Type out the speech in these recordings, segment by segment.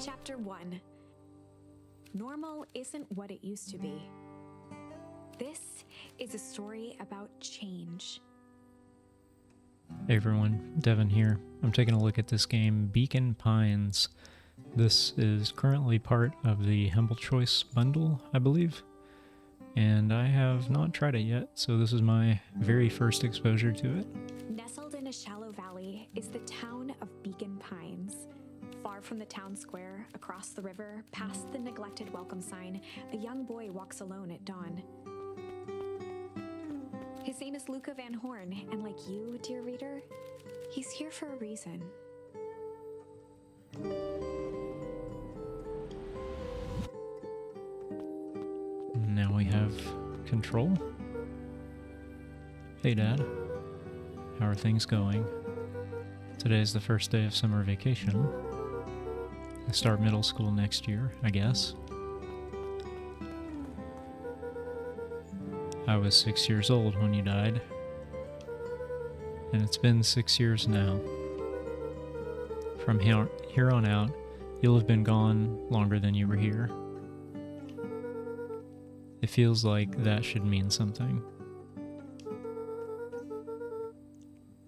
Chapter 1. Normal isn't what it used to be. This is a story about change. Hey everyone, Devin here. I'm taking a look at this game, Beacon Pines. This is currently part of the Humble Choice bundle, I believe, and I have not tried it yet, so this is my very first exposure to it. Nestled in a shallow valley is the town of Beacon Pines. Far from the town square, across the river, past the neglected welcome sign, a young boy walks alone at dawn. His name is Luca Van Horn, and like you, dear reader, he's here for a reason. Now we have control. Hey Dad, how are things going? Today is the first day of summer vacation. I start middle school next year, I guess. I was 6 years old when you died, and it's been 6 years now. From here on out, you'll have been gone longer than you were here. It feels like that should mean something.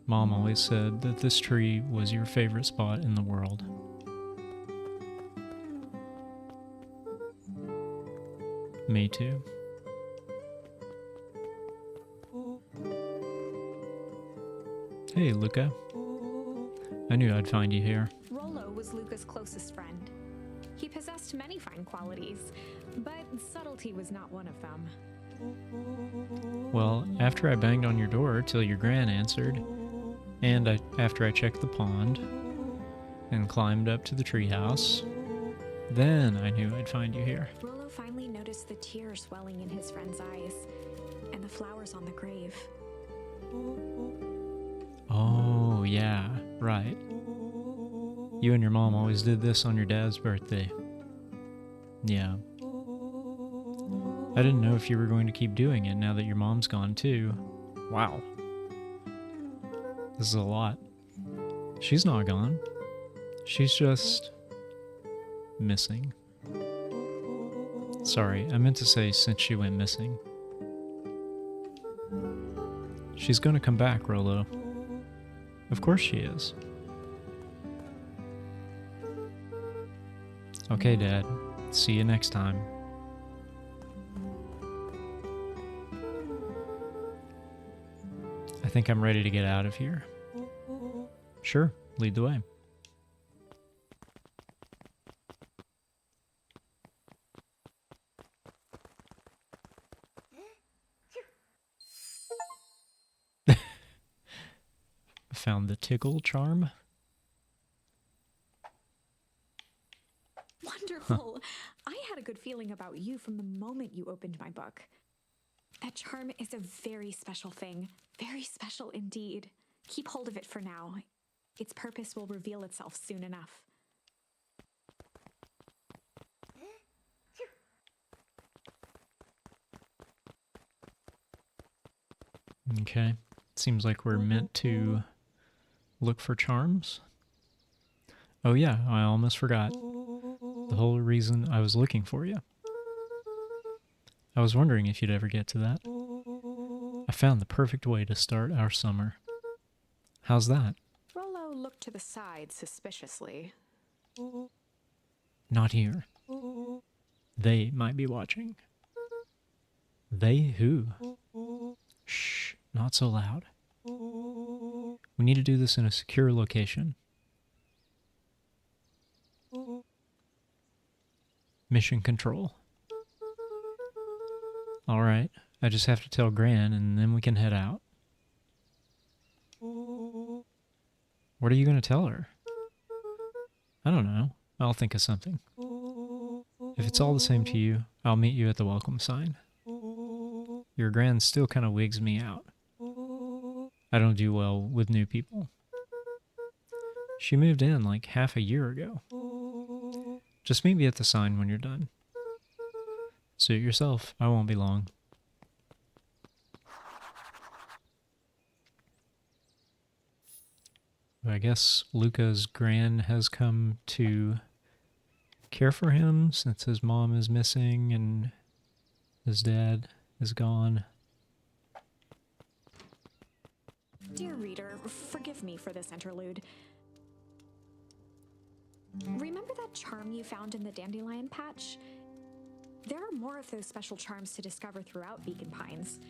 Mom always said that this tree was your favorite spot in the world. Me too. Hey, Luca. I knew I'd find you here. Rollo was Luca's closest friend. He possessed many fine qualities, but subtlety was not one of them. Well, after I banged on your door till your gran answered, and after I checked the pond and climbed up to the treehouse, then I knew I'd find you here. Rollo finally noticed the tears swelling in his friend's eyes and the flowers on the grave. Oh, yeah, right. You and your mom always did this on your dad's birthday. Yeah. I didn't know if you were going to keep doing it now that your mom's gone too. Wow. This is a lot. She's not gone. She's just missing. Sorry, I meant to say since she went missing. She's gonna come back, Rollo. Of course she is. Okay, Dad. See you next time. I think I'm ready to get out of here. Sure, lead the way. Found the tickle charm. Wonderful! I had a good feeling about you from the moment you opened my book. That charm is a very special thing. Very special indeed. Keep hold of it for now. Its purpose will reveal itself soon enough. Okay. Seems like we're meant to look for charms. Oh yeah, I almost forgot. The whole reason I was looking for you. I was wondering if you'd ever get to that. I found the perfect way to start our summer. How's that? Rollo looked to the side suspiciously. Not here. They might be watching. They who? Shh, not so loud. We need to do this in a secure location. Mission control. Alright, I just have to tell Gran and then we can head out. What are you going to tell her? I don't know. I'll think of something. If it's all the same to you, I'll meet you at the welcome sign. Your Gran still kind of wigs me out. I don't do well with new people. She moved in like half a year ago. Just meet me at the sign when you're done. Suit yourself. I won't be long. I guess Luca's gran has come to care for him since his mom is missing and his dad is gone. Dear reader, forgive me for this interlude. Remember that charm you found in the dandelion patch? There are more of those special charms to discover throughout Beacon Pines.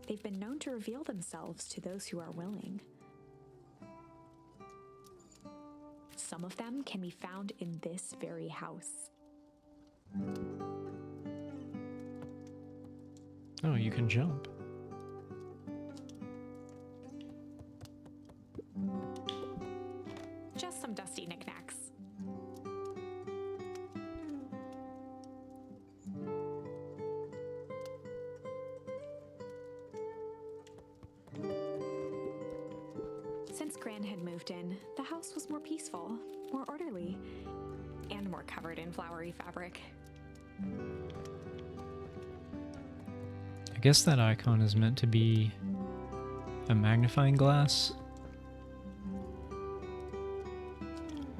They've been known to reveal themselves to those who are willing. Some of them can be found in this very house. Oh, you can jump. Just some dusty knickknacks. Since Gran had moved in, the house was more peaceful, more orderly, and more covered in flowery fabric. I guess that icon is meant to be a magnifying glass.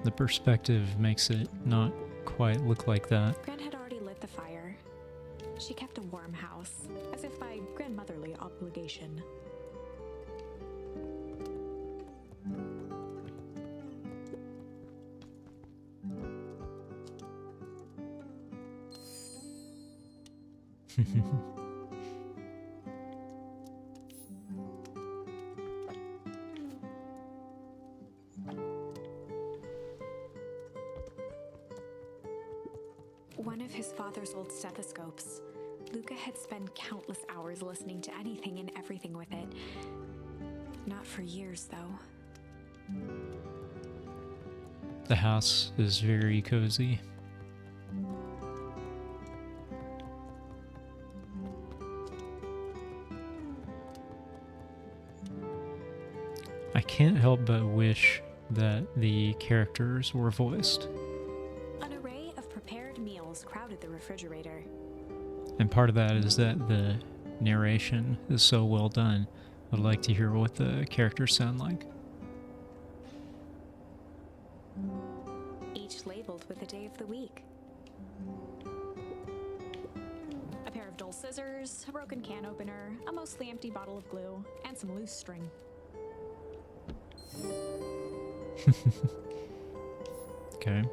The perspective makes it not quite look like that. Gran had already lit the fire. She kept a warm house, as if by grandmotherly obligation. One of his father's old stethoscopes. Luca had spent countless hours listening to anything and everything with it. Not for years, though. The house is very cozy. I can't help but wish that the characters were voiced. An array of prepared meals crowded the refrigerator. And part of that is that the narration is so well done. I'd like to hear what the characters sound like. Each labeled with the day of the week. A pair of dull scissors, a broken can opener, a mostly empty bottle of glue, and some loose string. Okay.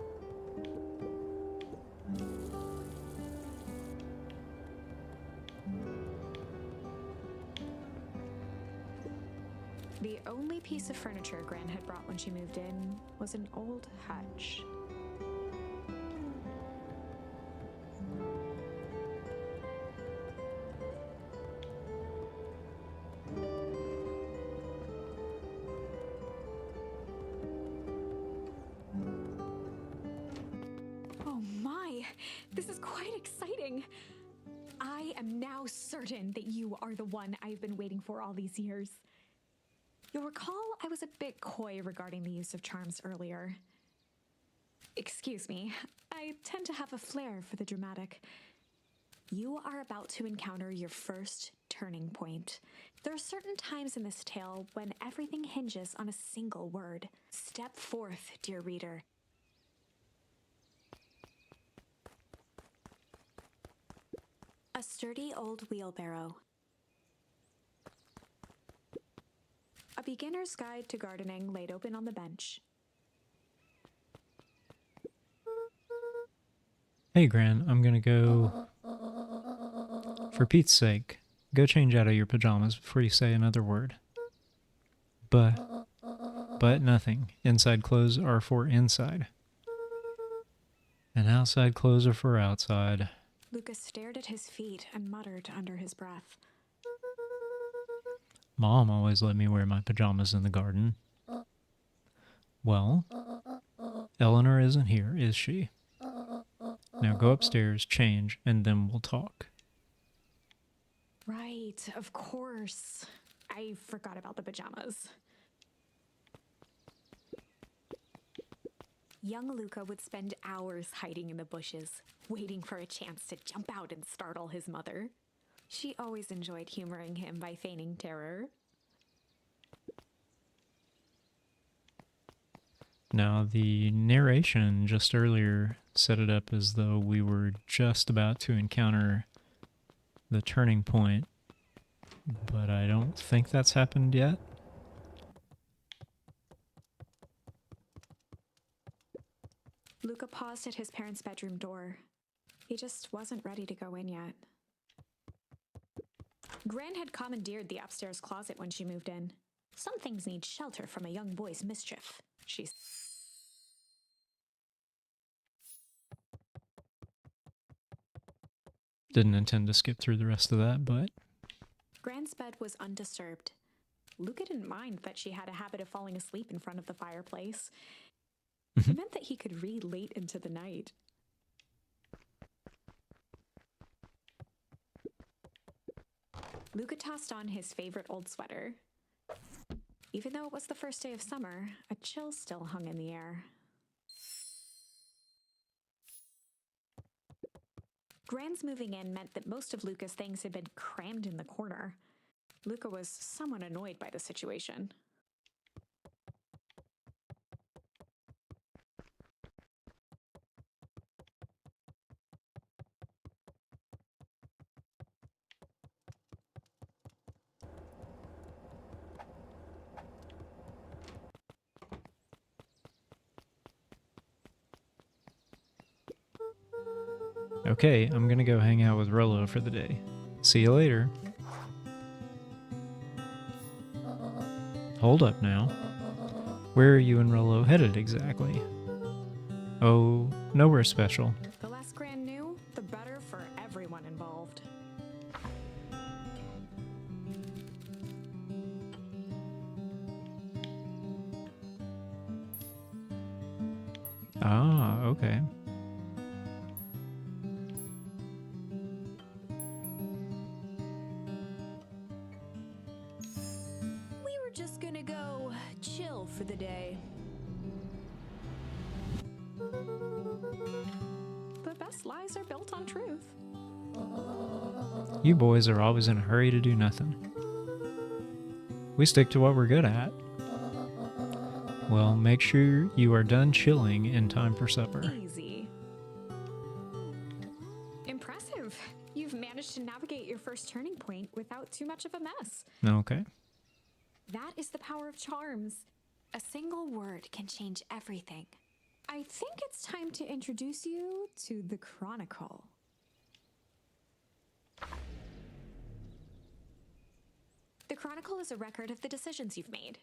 The only piece of furniture Gran had brought when she moved in was an old hutch. Oh my, this is quite exciting. I am now certain that you are the one I've been waiting for all these years. You'll recall I was a bit coy regarding the use of charms earlier. Excuse me, I tend to have a flair for the dramatic. You are about to encounter your first turning point. There are certain times in this tale when everything hinges on a single word. Step forth, dear reader. A sturdy old wheelbarrow. A beginner's guide to gardening laid open on the bench. Hey, Gran, I'm gonna go. For Pete's sake, go change out of your pajamas before you say another word. But nothing. Inside clothes are for inside. And outside clothes are for outside. Lucas stared at his feet and muttered under his breath. Mom always let me wear my pajamas in the garden. Well, Eleanor isn't here, is she? Now go upstairs, change, and then we'll talk. Right, of course. I forgot about the pajamas. Young Luca would spend hours hiding in the bushes, waiting for a chance to jump out and startle his mother. She always enjoyed humoring him by feigning terror. Now, the narration just earlier set it up as though we were just about to encounter the turning point, but I don't think that's happened yet. Luca paused at his parents' bedroom door. He just wasn't ready to go in yet. Gran had commandeered the upstairs closet when she moved in. Some things need shelter from a young boy's mischief, she said. Didn't intend to skip through the rest of that, but... Gran's bed was undisturbed. Luca didn't mind that she had a habit of falling asleep in front of the fireplace. It meant that he could read late into the night. Luca tossed on his favorite old sweater. Even though it was the first day of summer, a chill still hung in the air. Gran's moving in meant that most of Luca's things had been crammed in the corner. Luca was somewhat annoyed by the situation. Okay, I'm gonna go hang out with Rolo for the day. See you later. Hold up now. Where are you and Rolo headed exactly? Oh, nowhere special. The less Gran knew, the better for everyone involved. Ah, okay. We were just gonna go chill for the day. The best lies are built on truth. You boys are always in a hurry to do nothing. We stick to what we're good at. Well, make sure you are done chilling in time for supper. Easy. Impressive. You've managed to navigate your first turning point without too much of a mess. Okay. That is the power of charms. A single word can change everything. I think it's time to introduce you to the Chronicle. The Chronicle is a record of the decisions you've made.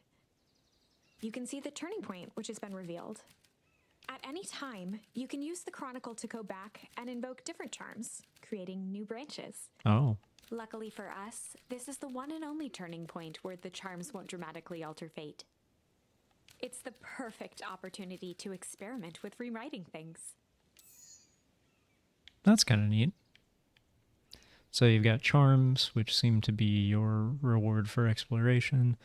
You can see the turning point, which has been revealed. At any time, you can use the Chronicle to go back and invoke different charms, creating new branches. Oh. Luckily for us, this is the one and only turning point where the charms won't dramatically alter fate. It's the perfect opportunity to experiment with rewriting things. That's kind of neat. So you've got charms, which seem to be your reward for exploration,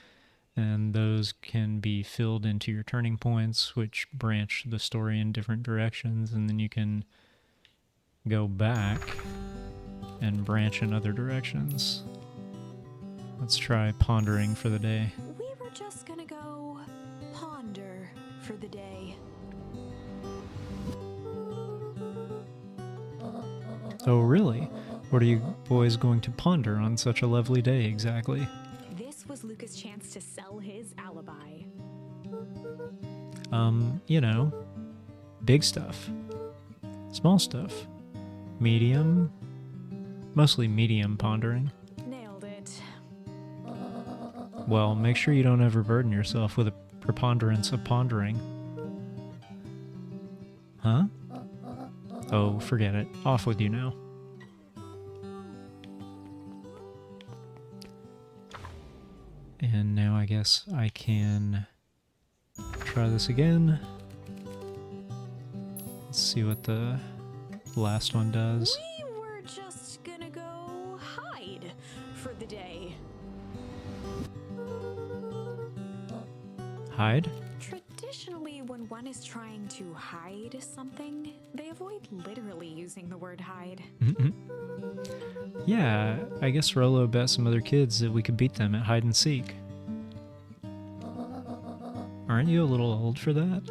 and those can be filled into your turning points, which branch the story in different directions, and then you can go back and branch in other directions. Let's try pondering for the day. We were just gonna go ponder for the day. Oh, really? What are you boys going to ponder on such a lovely day exactly? This was Luca's chance to sell his alibi. You know, big stuff, small stuff, medium, mostly medium pondering. Nailed it. Well, make sure you don't overburden yourself with a preponderance of pondering. Huh? Oh, forget it. Off with you now. And now I guess I can try this again. Let's see what the last one does. We were just gonna go hide for the day. Hide? Traditionally, when one is trying to hide something, they avoid literally using the word hide. Yeah, I guess Rolo bet some other kids that we could beat them at hide and seek. Aren't you a little old for that?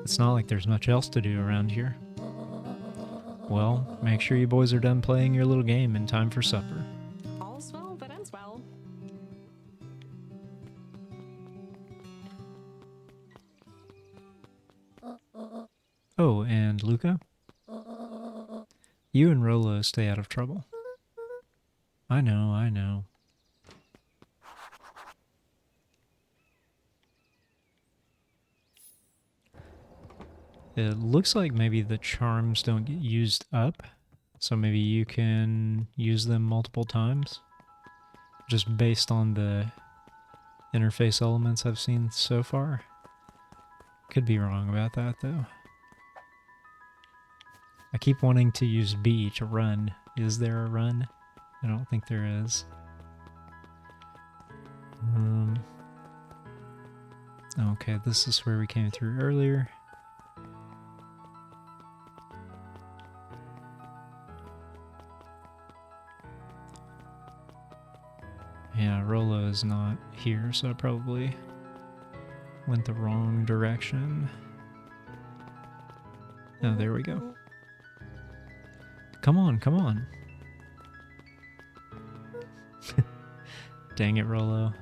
It's not like there's much else to do around here. Well, make sure you boys are done playing your little game in time for supper. All's well that ends well. Oh, and Luca? You and Rolo stay out of trouble. I know, I know. It looks like maybe the charms don't get used up, so maybe you can use them multiple times. Just based on the interface elements I've seen so far. Could be wrong about that though. I keep wanting to use B to run. Is there a run? I don't think there is. Okay, this is where we came through earlier. Yeah, Rolo is not here, so I probably went the wrong direction. Oh, there we go. Come on, come on. Dang it, Rolo.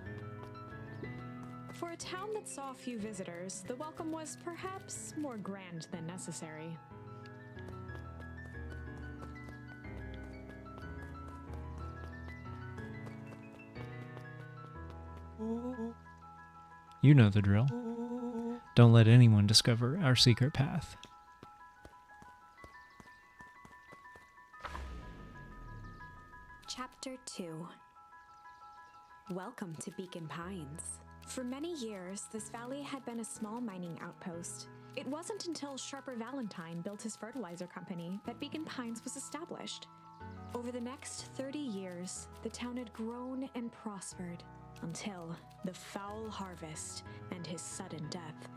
For a town that saw few visitors, the welcome was perhaps more grand than necessary. You know the drill. Don't let anyone discover our secret path. Chapter 2. Welcome to Beacon Pines. For many years, this valley had been a small mining outpost. It wasn't until Sharper Valentine built his fertilizer company that Beacon Pines was established. Over the next 30 years, the town had grown and prospered until the foul harvest and his sudden death.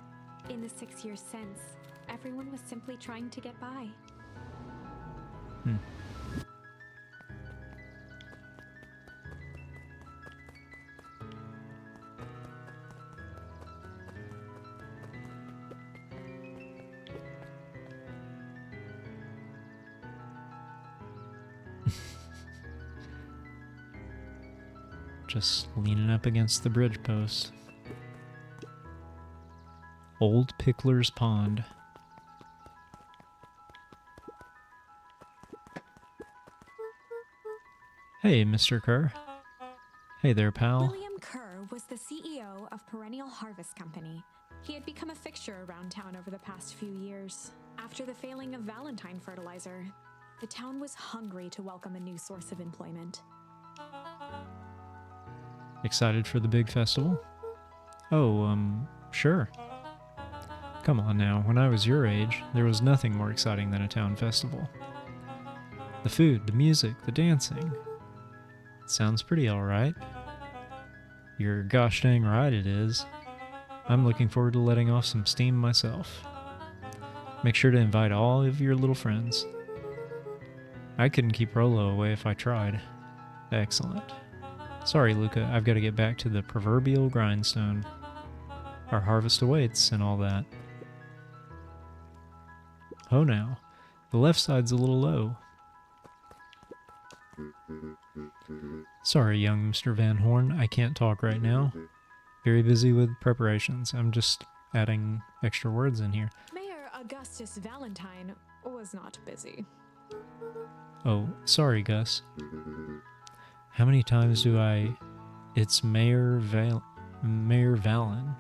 In the 6 years since, everyone was simply trying to get by. Just leaning up against the bridge post. Old Pickler's Pond. Hey, Mr. Kerr. Hey there, pal. William Kerr was the CEO of Perennial Harvest Company. He had become a fixture around town over the past few years. After the failing of Valentine Fertilizer, the town was hungry to welcome a new source of employment. Excited for the big festival? Oh, sure. Come on now, when I was your age, there was nothing more exciting than a town festival. The food, the music, the dancing. Sounds pretty alright. You're gosh dang right it is. I'm looking forward to letting off some steam myself. Make sure to invite all of your little friends. I couldn't keep Rolo away if I tried. Excellent. Sorry, Luca, I've got to get back to the proverbial grindstone. Our harvest awaits and all that. Oh, now. The left side's a little low. Sorry, young Mr. Van Horn, I can't talk right now. Very busy with preparations. I'm just adding extra words in here. Mayor Augustus Valentine was not busy. Oh, sorry, Gus. How many times do I... It's Mayor Valen.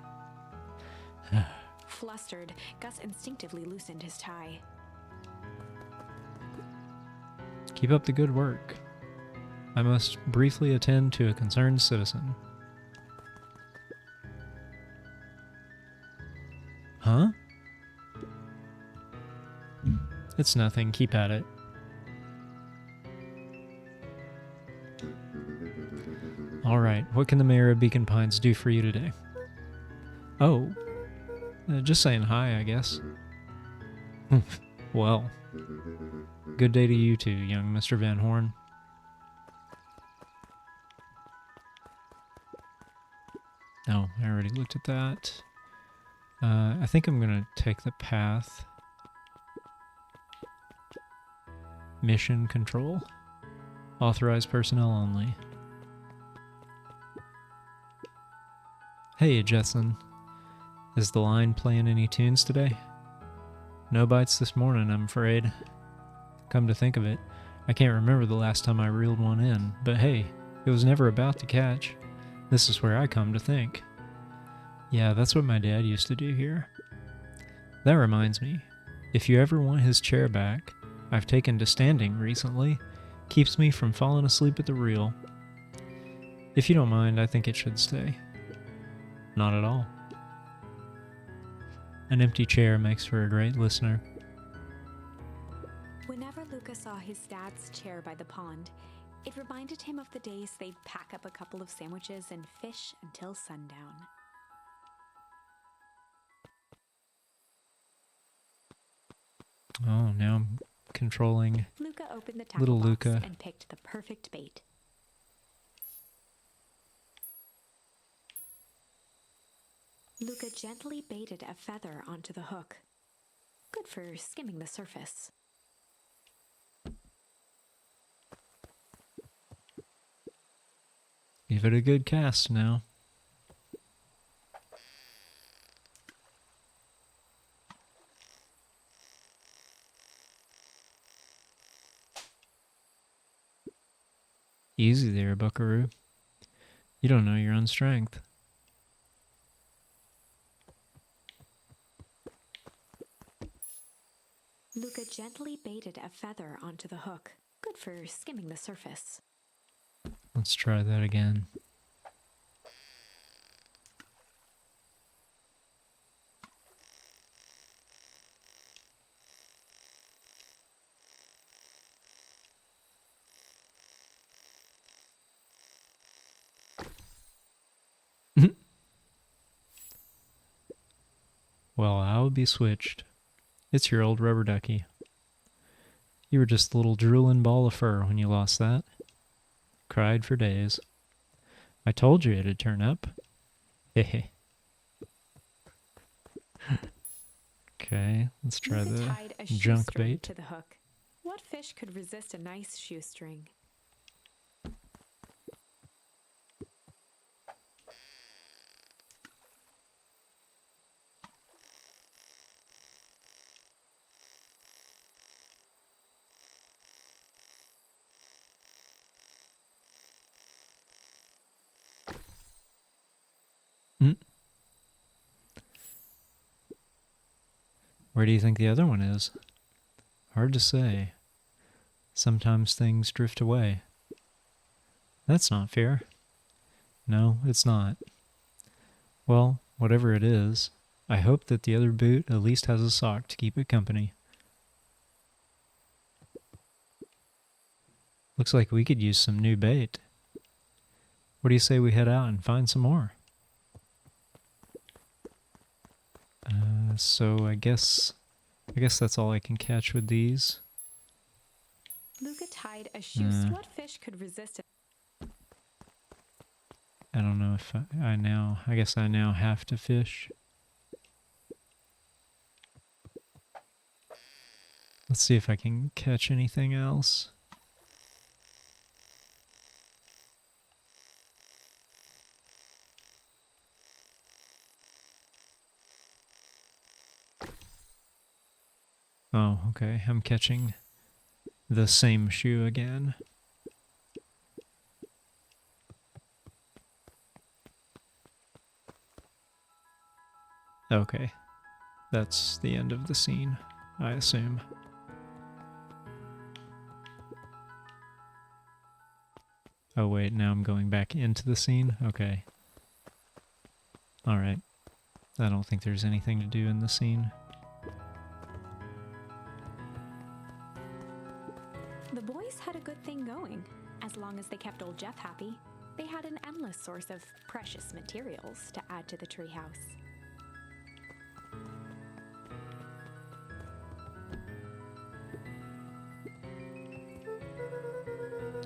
Flustered, Gus instinctively loosened his tie. Keep up the good work. I must briefly attend to a concerned citizen. Huh? It's nothing. Keep at it. Alright, what can the mayor of Beacon Pines do for you today? Oh, just saying hi, I guess. Well, good day to you too, young Mr. Van Horn. Oh, I already looked at that. I think I'm gonna take the path. Mission control. Authorized personnel only. Hey, Jetson. Is the line playing any tunes today? No bites this morning, I'm afraid. Come to think of it, I can't remember the last time I reeled one in, but hey, it was never about to catch. This is where I come to think. Yeah, that's what my dad used to do here. That reminds me, if you ever want his chair back, I've taken to standing recently. Keeps me from falling asleep at the reel. If you don't mind, I think it should stay. Not at all. An empty chair makes for a great listener. Whenever Luca saw his dad's chair by the pond, it reminded him of the days they'd pack up a couple of sandwiches and fish until sundown. Oh, now I'm controlling Luca opened the tackle little box Luca. and picked the perfect bait. Luca gently baited a feather onto the hook. Good for skimming the surface. Give it a good cast now. Easy there, buckaroo. You don't know your own strength. Luca gently baited a feather onto the hook. Good for skimming the surface. Let's try that again. Well, I'll be switched. It's your old rubber ducky. You were just a little drooling ball of fur when you lost that. Cried for days. I told you it'd turn up. Hehe. Okay, let's try Luca the tied a junk shoestring bait. to the hook. What fish could resist a nice shoestring? Mm. Where do you think the other one is? Hard to say. Sometimes things drift away. That's not fair. No, it's not. Well, whatever it is, I hope that the other boot at least has a sock to keep it company. Looks like we could use some new bait. What do you say we head out and find some more? So I guess that's all I can catch with these. Luca tied a shoestring. What fish could resist it? I don't know if I guess I now have to fish. Let's see if I can catch anything else. Oh, okay. I'm catching the same shoe again. Okay. That's the end of the scene, I assume. Oh wait, now I'm going back into the scene? Okay. Alright. I don't think there's anything to do in the scene. The boys had a good thing going. As long as they kept old Jeff happy, they had an endless source of precious materials to add to the treehouse.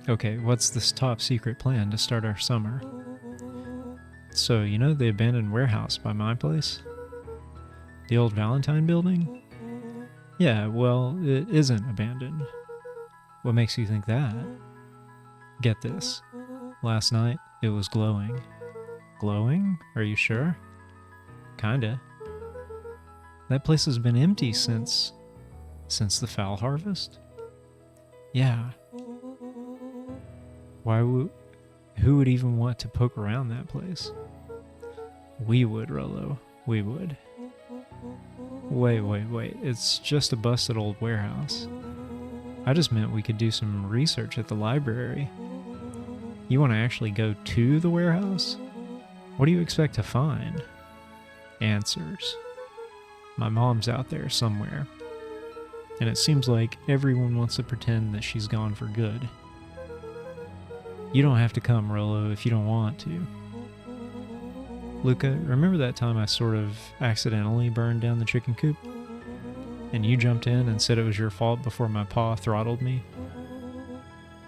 Okay, what's this top secret plan to start our summer? So, you know the abandoned warehouse by my place? The old Valentine building? Yeah, well, it isn't abandoned. What makes you think that? Get this. Last night, it was glowing. Glowing? Are you sure? Kinda. That place has been empty since the fowl harvest? Yeah. Who would even want to poke around that place? We would, Rollo. We would. Wait. It's just a busted old warehouse. I just meant we could do some research at the library. You want to actually go to the warehouse? What do you expect to find? Answers. My mom's out there somewhere. And it seems like everyone wants to pretend that she's gone for good. You don't have to come, Rollo, if you don't want to. Luca, remember that time I sort of accidentally burned down the chicken coop? And you jumped in and said it was your fault before my paw throttled me?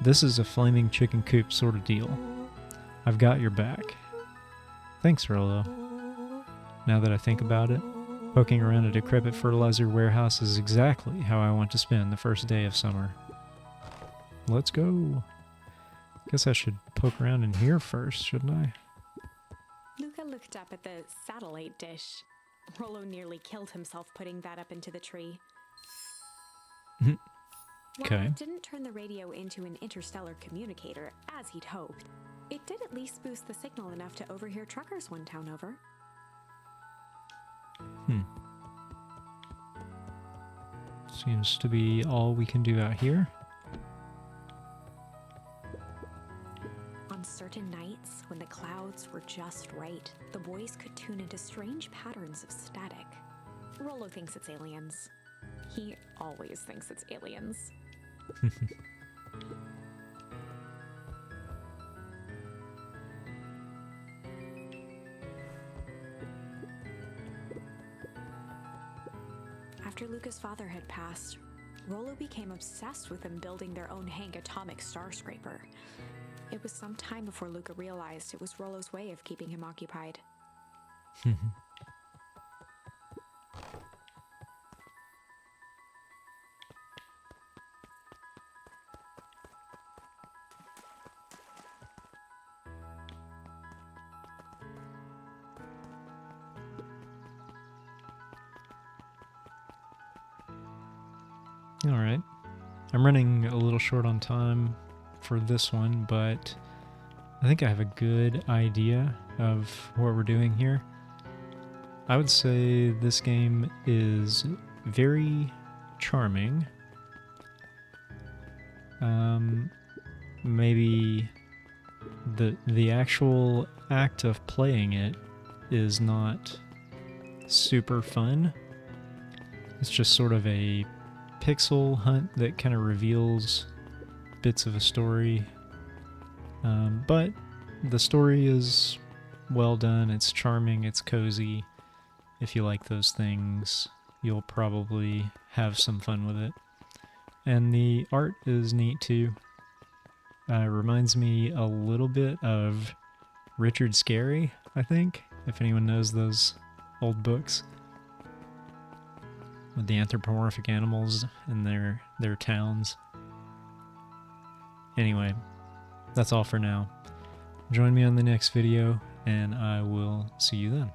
This is a flaming chicken coop sort of deal. I've got your back. Thanks, Rollo. Now that I think about it, poking around a decrepit fertilizer warehouse is exactly how I want to spend the first day of summer. Let's go. Guess I should poke around in here first, shouldn't I? Luca looked up at the satellite dish. Rollo nearly killed himself putting that up into the tree. Okay. While it didn't turn the radio into an interstellar communicator, as he'd hoped, it did at least boost the signal enough to overhear truckers one town over. Seems to be all we can do out here. On certain nights, when the clouds were just right, the boys could tune into strange patterns of static. Rollo thinks it's aliens. He always thinks it's aliens. After Luca's father had passed, Rollo became obsessed with them building their own Hank atomic star scraper. It was some time before Luca realized it was Rollo's way of keeping him occupied. All right. I'm running a little short on time for this one, but I think I have a good idea of what we're doing here. I would say this game is very charming. Maybe the actual act of playing it is not super fun. It's just sort of a pixel hunt that kind of reveals bits of a story. But the story is well done, it's charming, it's cozy. If you like those things, you'll probably have some fun with it. And the art is neat too. Reminds me a little bit of Richard Scarry, I think, if anyone knows those old books. With the anthropomorphic animals and their towns. Anyway, that's all for now. Join me on the next video, and I will see you then.